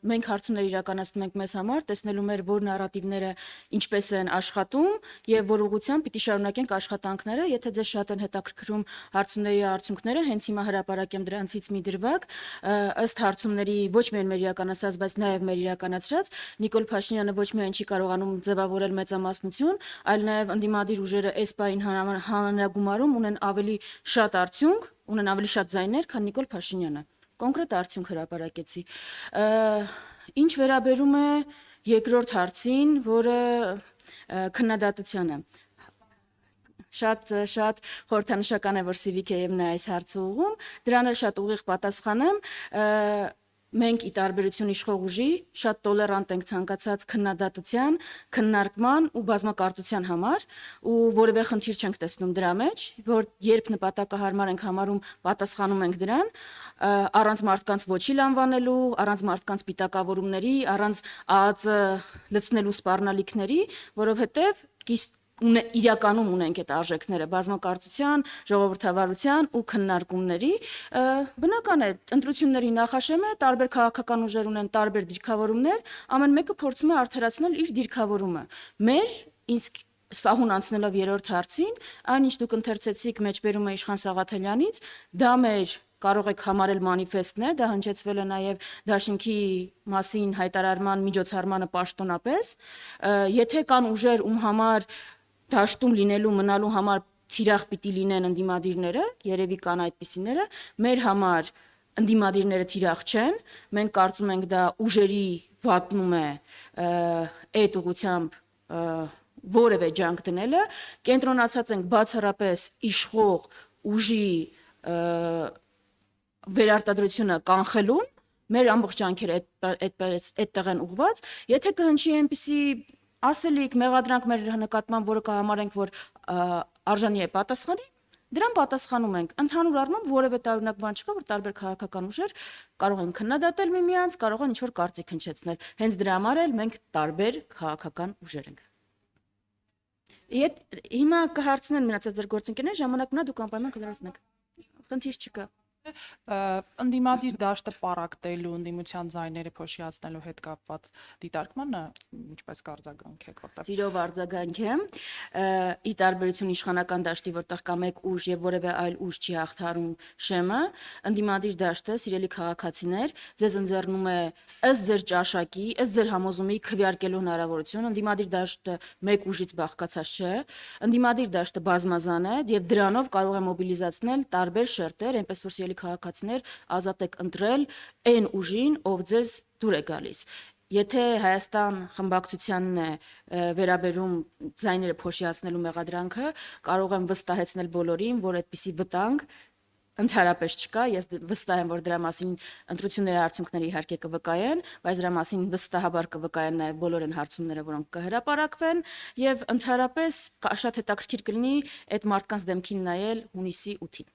մենք հարցումներ իրականացնում ենք մեզ համար, տեսնելու մեր որ նարատիվները ինչպես են աշխատում եւ որ ուղղությամբ պիտի շարունակենք աշխատանքները, եթե ձեզ շատ են հետաքրքրում հարցումների արդյունքները, հենց հիմա հրապարակեմ դրանցից մի դրվագ, ըստ հարցումների ոչ միայն մեր իրականացած, բայց նաեւ մեր իրականացրած Նիկոլ Փաշինյանը ոչ միայն չի կարողանում ձևավորել մեծամասնություն, այլ նաեւ ընդդիմադիր ուժերը այս պահին հանրագումարում ունեն ավելի շատ արդյունք, ունեն ավելի շատ ձայներ, քան Նիկոլ Փաշինյանը։ Կոնկրետ արդյունք հրապարակեցի։ Ինչ վերաբերում է երկրորդ հարցին, որը քննադատությանը։ Շատ խորհրդանշական է, որ Civic-ը նա այս հարցը ուղղում, դրան էլ շատ ուղիղ պատասխանեմ, մենք ի տարբերություն իշխող ուժի շատ տոլերանտ ենք ցանկացած քննադատության, քննարկման ու բազմակարծության համար ու որևէ խնդիր չենք տեսնում դրա մեջ, որ երբ նպատակահարմար ենք համարում, պատասխանում ենք դրան, առանց մարդկանց ոչիլ անվանելու, առանց մարդկանց պիտակավորումների, առանց ԱԱԾ լցնելու սպառնալիքների, որովհետև իրականում ունենք այդ արժեքները բազմակարծության, ժողովրդավարության ու քննարկումների, բնական է, ընտրությունների նախաշեմ է, տարբեր քաղաքական ուժեր ունեն տարբեր դիրքավորումներ, ամեն մեկը փորձում է արդարացնել իր դիրքավորումը։ Մեր իսկ սահուն անցնելով երրորդ հարցին, այն ինչ դուք ընթերցեցիք մեջբերումը Իշխան Սաղաթելյանից, դա մեր կարող եք համարել մանիֆեստն է, դա հնչեցվել է նաև Դաշինքի մասին հայտարարման միջոցառմանը պաշտոնապես, եթե կան ուժեր, ում համար դաշտում լինելու մնալու համար թիրախ պիտի լինեն ընդդիմադիրները, երևի կան այդպիսիները, մեր համար ընդդիմադիրները թիրախ չեն, մենք կարծում ենք դա ուժերի վատնում է այդ ուղղությամբ որևէ ջանք դնելը, կենտրոնացած ենք բացառապես իշխող ուժի վերարտադրությունը կանխելուն, մեր ամբողջ ջանքերը այդտեղ են ուղղված, եթե կհնչի այնպիսի ասելիք, մեղադրանք մեր նկատմամբ, որը կհամարենք, որ արժանի է պատասխանի, դրան պատասխանում ենք։ Ընդհանուր առմամբ որևէ տարօրինակ բան չկա, որ տարբեր քաղաքական ուժեր կարող են քննադատել միմյանց, կարող են ինչ-որ կարծիք հնչեցնել։ Հենց դրա համար էլ մենք տարբեր քաղաքական ուժեր ենք։ Հիմա կհարցնեն մնացած ձեր գործընկերները, ժամանակ մնա դուք անպայման կլրացնեք։ Խնդիր չկա։ Ընդդիմադիր դաշտը պարակտելու, ընդդիմության ձայները փոշիացնելու հետ կապված դիտարկմանը ինչպես կարձագանք եք որտեղ։ Սիրով արձագանք եմ, ի տարբերություն իշխանական դաշտի, որտեղ կա մեկ ուժ եւ որևէ այլ ուժ չի հաղթարում շեմը, ընդդիմադիր դաշտը, սիրելի քաղաքացիներ, ձեզ ընձեռնում է ըստ ձեր ճաշակի, ըստ ձեր համոզումի քվեարկելու հնարավորություն, ընդդիմադիր դաշտը մեկ ուժից բաղկացած չէ, ընդդիմադիր դաշտը բազմազան է եւ դրանով կարող է մոբիլիզացնել տարբեր շերտեր, այնպես որ սիրելի քաղաքացիներ, ազատ եք ընտրել այն ուժին, ով ձեզ դուր է գալիս։ Եթե Հայաստան խմբակցությանն է վերաբերում ձայները փոշիացնելու մեղադրանքը, կարող եմ վստահեցնել բոլորին, որ այդպիսի վտանգ ընդհանրապես չկա, ես վստահ եմ, որ դրա մասին ընտրությունների արդյունքները իհարկե կվկայեն, բայց դրա մասին վստահաբար կվկայեն նաև բոլոր այն հարցումները, որոնք կհրապարակվեն, եւ ընդհանրապես շատ հետաքրքիր կլինի այդ մարդկանց դեմքին նայել հունիսի 8-ին։